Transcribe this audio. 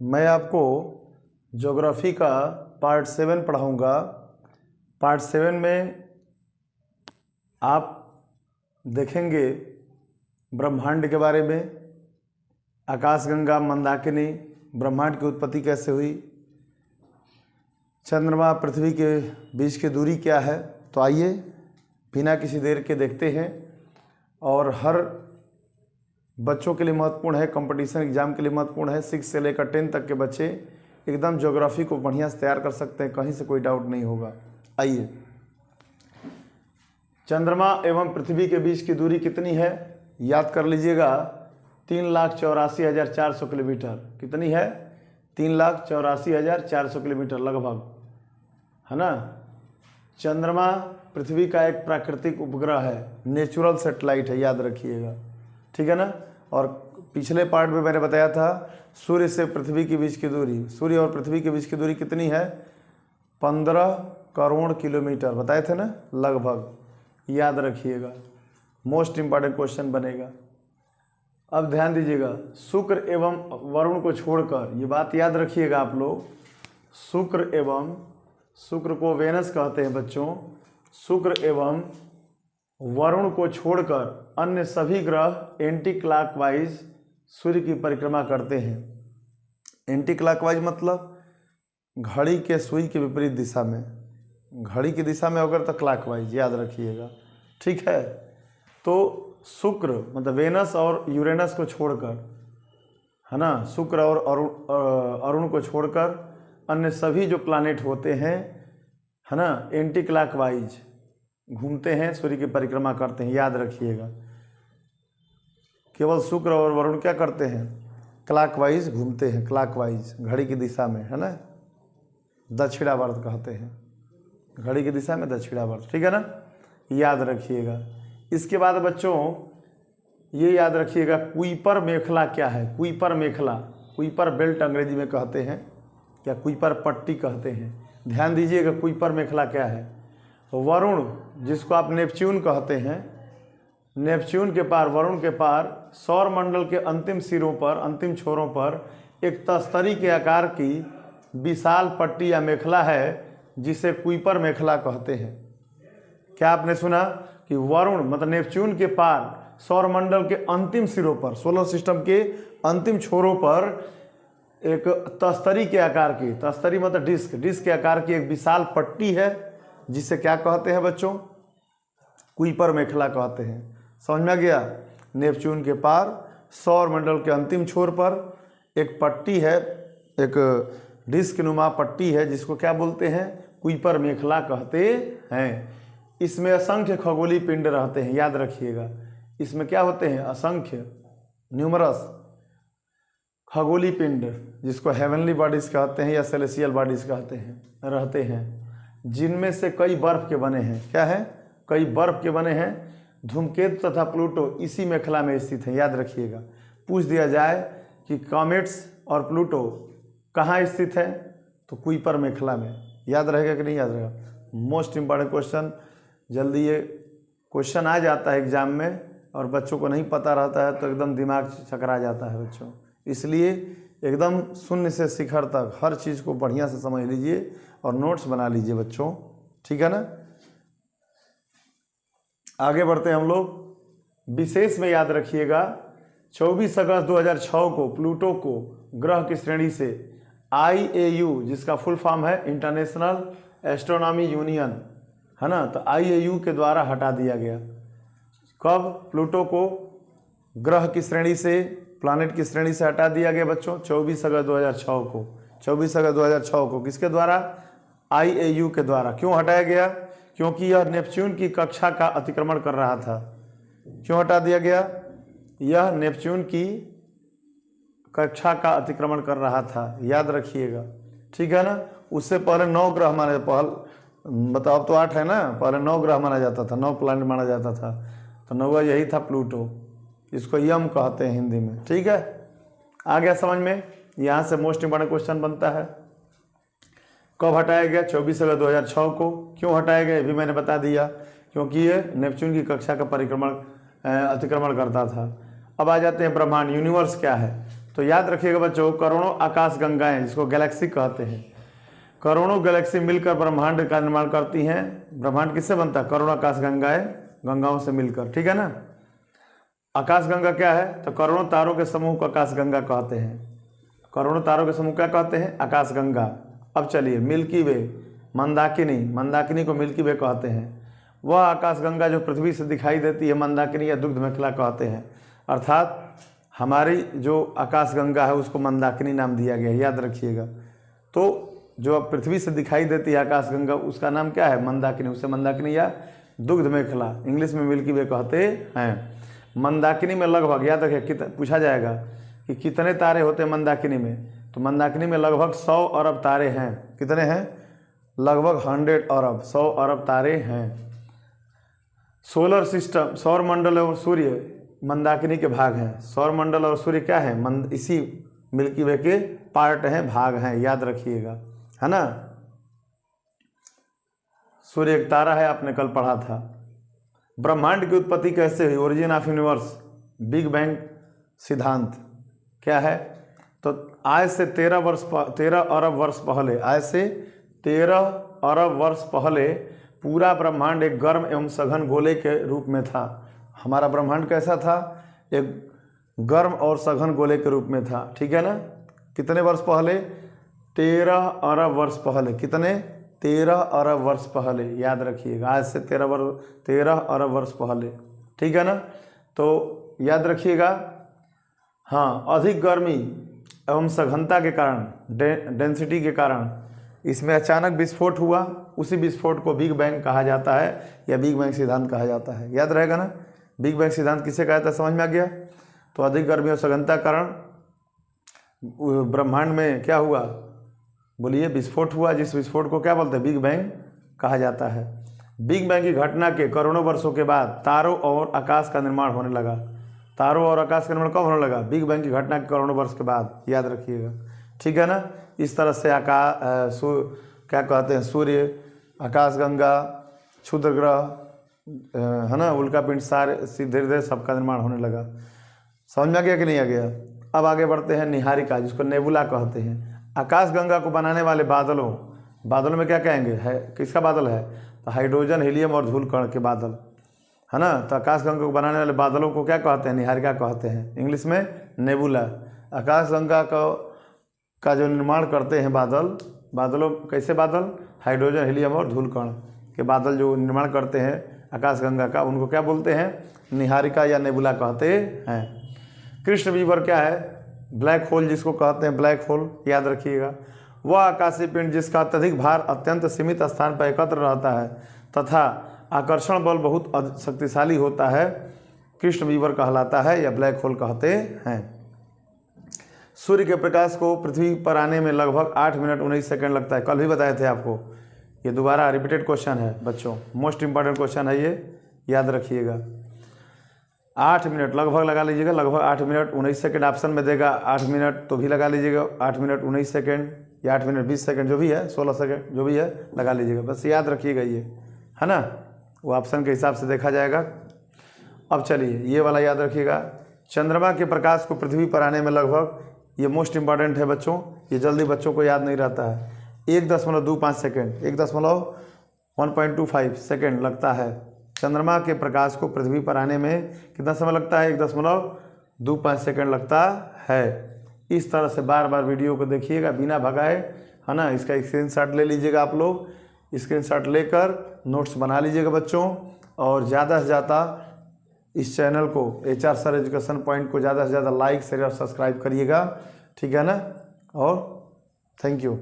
मैं आपको ज्योग्राफी का पार्ट 7 पढ़ाऊँगा। पार्ट 7 में आप देखेंगे ब्रह्मांड के बारे में, आकाशगंगा, मंदाकिनी, ब्रह्मांड की उत्पत्ति कैसे हुई, चंद्रमा पृथ्वी के बीच की दूरी क्या है। तो आइए बिना किसी देर के देखते हैं। और हर बच्चों के लिए महत्वपूर्ण है, कंपटीशन एग्जाम के लिए महत्वपूर्ण है। 6 से लेकर 10 तक के बच्चे एकदम ज्योग्राफी को बढ़िया से तैयार कर सकते हैं, कहीं से कोई डाउट नहीं होगा। आइए, चंद्रमा एवं पृथ्वी के बीच की दूरी कितनी है, याद कर लीजिएगा। 3,84,400 किलोमीटर। कितनी है? 3,84,400 किलोमीटर लगभग, है ना। चंद्रमा पृथ्वी का एक प्राकृतिक उपग्रह है, नेचुरल सैटेलाइट है, याद रखिएगा, ठीक है ना। और पिछले पार्ट में मैंने बताया था सूर्य से पृथ्वी के बीच की दूरी, सूर्य और पृथ्वी के बीच की दूरी कितनी है? 15 करोड़ किलोमीटर बताए थे ना, लगभग, याद रखिएगा। मोस्ट इंपॉर्टेंट क्वेश्चन बनेगा। अब ध्यान दीजिएगा, शुक्र एवं वरुण को छोड़कर, ये बात याद रखिएगा आप लोग, शुक्र को वेनस कहते हैं बच्चों। शुक्र एवं वरुण को छोड़कर अन्य सभी ग्रह एंटी क्लॉकवाइज सूर्य की परिक्रमा करते हैं। एंटी क्लॉकवाइज मतलब घड़ी के सुई के विपरीत दिशा में, घड़ी की दिशा में अगर तो क्लॉकवाइज, याद रखिएगा, ठीक है। तो शुक्र मतलब वेनस और यूरेनस को छोड़कर, है ना, शुक्र और अरुण को छोड़कर अन्य सभी जो प्लैनेट होते हैं, है ना, एंटी क्लॉकवाइज घूमते हैं, सूर्य की परिक्रमा करते हैं, याद रखिएगा। केवल शुक्र और वरुण क्या करते हैं? क्लॉकवाइज घूमते हैं, क्लॉकवाइज घड़ी की दिशा में, है ना, दक्षिणावर्त कहते हैं, घड़ी की दिशा में दक्षिणावर्त, ठीक है ना, याद रखिएगा। इसके बाद बच्चों ये याद रखिएगा, कुइपर मेखला क्या है? कुइपर मेखला, कुइपर बेल्ट अंग्रेजी में कहते हैं, या कुइपर पट्टी कहते हैं। ध्यान दीजिएगा, कुइपर मेखला क्या है? वरुण, जिसको आप नेपच्यून कहते हैं, नेपच्यून के पार, वरुण के पार सौर मंडल के अंतिम सिरों पर, अंतिम छोरों पर एक तस्तरी के आकार की विशाल पट्टी या मेखला है, जिसे कुइपर मेखला कहते हैं। क्या आपने सुना कि वरुण मतलब नेपच्यून के पार सौर मंडल के अंतिम सिरों पर, सोलर सिस्टम के अंतिम छोरों पर एक तस्तरी के आकार की, तस्तरी मतलब डिस्क, डिस्क के आकार की एक विशाल पट्टी है, जिसे क्या कहते हैं बच्चों? कुइपर मेखला कहते हैं। समझ में आ गया? नेपच्यून के पार सौर मंडल के अंतिम छोर पर एक पट्टी है, एक डिस्क नुमा पट्टी है, जिसको क्या बोलते हैं? कुइपर मेखला कहते हैं। इसमें असंख्य खगोलीय पिंड रहते हैं, याद रखिएगा। इसमें क्या होते हैं? असंख्य, न्यूमरस खगोलीय पिंड, जिसको हेवनली बॉडीज कहते हैं या सेलेसियल बॉडीज कहते हैं, रहते हैं, जिनमें से कई बर्फ के बने हैं। क्या है? कई बर्फ के बने हैं। धूमकेतु तथा प्लूटो इसी मेखला में स्थित है, याद रखिएगा। पूछ दिया जाए कि कॉमेट्स और प्लूटो कहाँ स्थित है, तो कुइपर मेखला में। याद रहेगा कि नहीं याद रहेगा? मोस्ट इंपॉर्टेंट क्वेश्चन, जल्दी ये क्वेश्चन आ जाता है एग्जाम में, और बच्चों को नहीं पता रहता है तो एकदम दिमाग चकरा जाता है बच्चों। इसलिए एकदम शून्य से शिखर तक हर चीज़ को बढ़िया से समझ लीजिए और नोट्स बना लीजिए बच्चों, ठीक है ना। आगे बढ़ते हैं हम लोग। विशेष में याद रखिएगा, 24 अगस्त 2006 को प्लूटो को ग्रह की श्रेणी से IAU, जिसका फुल फॉर्म है इंटरनेशनल एस्ट्रोनॉमी यूनियन, है ना, तो IAU के द्वारा हटा दिया गया। कब? प्लूटो को ग्रह की श्रेणी से, प्लैनेट की श्रेणी से हटा दिया गया बच्चों? 24 अगस्त 2006 को। 24 अगस्त 2006 को किसके द्वारा? IAU के द्वारा। क्यों हटाया गया? क्योंकि यह नेपच्यून की कक्षा का अतिक्रमण कर रहा था। क्यों हटा दिया गया? यह नेपच्यून की कक्षा का अतिक्रमण कर रहा था, याद रखिएगा, ठीक है ना। उससे पहले 9 ग्रह माने, बताओ, अब तो 8 है ना, पहले 9 ग्रह माना जाता था, 9 प्लैनेट माना जाता था, तो 9वां यही था प्लूटो, इसको यम कहते हैं हिंदी में, ठीक है। आ गया समझ में? यहाँ से मोस्ट इंपॉर्टेंट क्वेश्चन बनता है। कब हटाया गया? 24 अगस्त 2006 को। क्यों हटाया गया? ये भी मैंने बता दिया, क्योंकि ये नेपच्यून की कक्षा का अतिक्रमण करता था। अब आ जाते हैं ब्रह्मांड, यूनिवर्स क्या है? तो तो याद रखिएगा बच्चों, करोड़ों आकाश गंगाएं जिसको गैलेक्सी कहते हैं, करोड़ों गैलेक्सी मिलकर ब्रह्मांड का निर्माण करती हैं। ब्रह्मांड किससे बनता है? करोड़ों आकाश गंगाएं, गंगाओं से मिलकर, ठीक है ना। आकाश गंगा क्या है? तो करोड़ों तारों के समूह को आकाश गंगा कहते हैं। करोड़ों तारों के समूह क्या कहते हैं? आकाश गंगा। अब चलिए, मिल्की वे, मंदाकिनी, मंदाकिनी को मिल्की वे कहते हैं। वह आकाश गंगा जो पृथ्वी से दिखाई देती है मंदाकिनी या दुग्ध मेखला कहते हैं। अर्थात हमारी जो आकाश गंगा है उसको मंदाकिनी नाम दिया गया, याद रखिएगा। तो जो अब पृथ्वी से दिखाई देती है आकाश गंगा उसका नाम क्या है? मंदाकिनी। उसे मंदाकिनी या दुग्ध मेखला, इंग्लिश में मिल्की वे कहते हैं। मंदाकिनी में लगभग, याद रखिए, पूछा जाएगा कि कितने तारे होते हैं मंदाकिनी में, तो मंदाकिनी में लगभग 100 अरब तारे हैं। कितने हैं? लगभग 100 अरब, 100 अरब तारे हैं। सोलर सिस्टम, सौर मंडल और सूर्य मंदाकिनी के भाग हैं। सौर मंडल और सूर्य क्या है? इसी मिल्की वे के पार्ट हैं, भाग हैं, याद रखिएगा, है ना। सूर्य एक तारा है, आपने कल पढ़ा था। ब्रह्मांड की उत्पत्ति कैसे हुई? Origin of universe, big bang सिद्धांत क्या है? तो आज से 13 अरब वर्ष पहले, आज से 13 अरब वर्ष पहले पूरा ब्रह्मांड एक गर्म एवं सघन गोले के रूप में था। हमारा ब्रह्मांड कैसा था? एक गर्म और सघन गोले के रूप में था, ठीक है ना। कितने वर्ष पहले? 13 अरब वर्ष पहले। कितने? 13 अरब वर्ष पहले, याद रखिएगा। आज से 13 अरब वर्ष पहले, ठीक है ना। तो याद रखिएगा। हाँ, अधिक गर्मी एवं सघनता के कारण, डेंसिटी के कारण इसमें अचानक विस्फोट हुआ। उसी विस्फोट को बिग बैंग कहा जाता है या बिग बैंग सिद्धांत कहा जाता है, याद रहेगा ना। बिग बैंग सिद्धांत किसे कहा जाता है, समझ में आ गया। तो अधिक गर्मी और सघनता के कारण ब्रह्मांड में क्या हुआ? बोलिए, विस्फोट हुआ। जिस विस्फोट को क्या बोलते हैं? बिग बैंग कहा जाता है। बिग बैंग की घटना के करोड़ों वर्षों के बाद तारों और आकाश का निर्माण होने लगा। तारों और आकाश का निर्माण कब होने लगा? बिग बैंग की घटना के करोड़ों वर्ष के बाद, याद रखिएगा, ठीक है ना। इस तरह से क्या कहते हैं, सूर्य, आकाशगंगा, क्षुद्र ग्रह, है ना, उल्का पिंड, सारे धीरे धीरे सबका निर्माण होने लगा। समझ में आ गया कि नहीं आ गया? अब आगे बढ़ते हैं निहारिका, जिसको नेबुला कहते हैं। आकाशगंगा को बनाने वाले बादलों में क्या कहेंगे? है किसका बादल है? तो हाइड्रोजन, हीलियम और धूल कण के बादल, है ना। तो आकाशगंगा को बनाने वाले बादलों को क्या कहते हैं? निहारिका कहते हैं, इंग्लिश में नेबुला। आकाशगंगा का जो निर्माण करते हैं बादलों, कैसे बादल? हाइड्रोजन, हीलियम और धूल कण के बादल जो निर्माण करते हैं आकाशगंगा का, उनको क्या बोलते हैं? निहारिका या नेबुला कहते हैं। कृष्ण विवर क्या है? ब्लैक होल, जिसको कहते हैं ब्लैक होल, याद रखिएगा। वह आकाशीय पिंड जिसका अत्यधिक भार अत्यंत सीमित स्थान पर एकत्र रहता है तथा आकर्षण बल बहुत शक्तिशाली होता है, कृष्ण विवर कहलाता है या ब्लैक होल कहते हैं। सूर्य के प्रकाश को पृथ्वी पर आने में लगभग 8 मिनट 19 सेकंड लगता है। कल भी बताए थे आपको, ये दोबारा रिपीटेड क्वेश्चन है बच्चों, मोस्ट इंपॉर्टेंट क्वेश्चन है ये, याद रखिएगा। 8 मिनट लगभग लगा लीजिएगा, लगभग 8 मिनट 19 सेकंड ऑप्शन में देगा। 8 मिनट तो भी लगा लीजिएगा, 8 मिनट 19 सेकंड या 8 मिनट 20 सेकंड, जो भी है, 16 सेकंड जो भी है लगा लीजिएगा, बस याद रखिएगा ये, है ना। वो ऑप्शन के हिसाब से देखा जाएगा। अब चलिए ये वाला याद रखिएगा। चंद्रमा के प्रकाश को पृथ्वी पर आने में लगभग, ये मोस्ट इंपॉर्टेंट है बच्चों, ये जल्दी बच्चों को याद नहीं रहता है, 1.25 सेकंड, 1.25 सेकंड लगता है। चंद्रमा के प्रकाश को पृथ्वी पर आने में कितना समय लगता है? 1.25 सेकंड लगता है। इस तरह से बार बार वीडियो को देखिएगा बिना भगाए, है ना। इसका स्क्रीनशॉट ले लीजिएगा आप लोग, स्क्रीनशॉट लेकर नोट्स बना लीजिएगा बच्चों, और ज़्यादा से ज़्यादा इस चैनल को, HR सर एजुकेशन पॉइंट को ज़्यादा से ज़्यादा लाइक, शेयर और सब्सक्राइब करिएगा, ठीक है ना। और थैंक यू।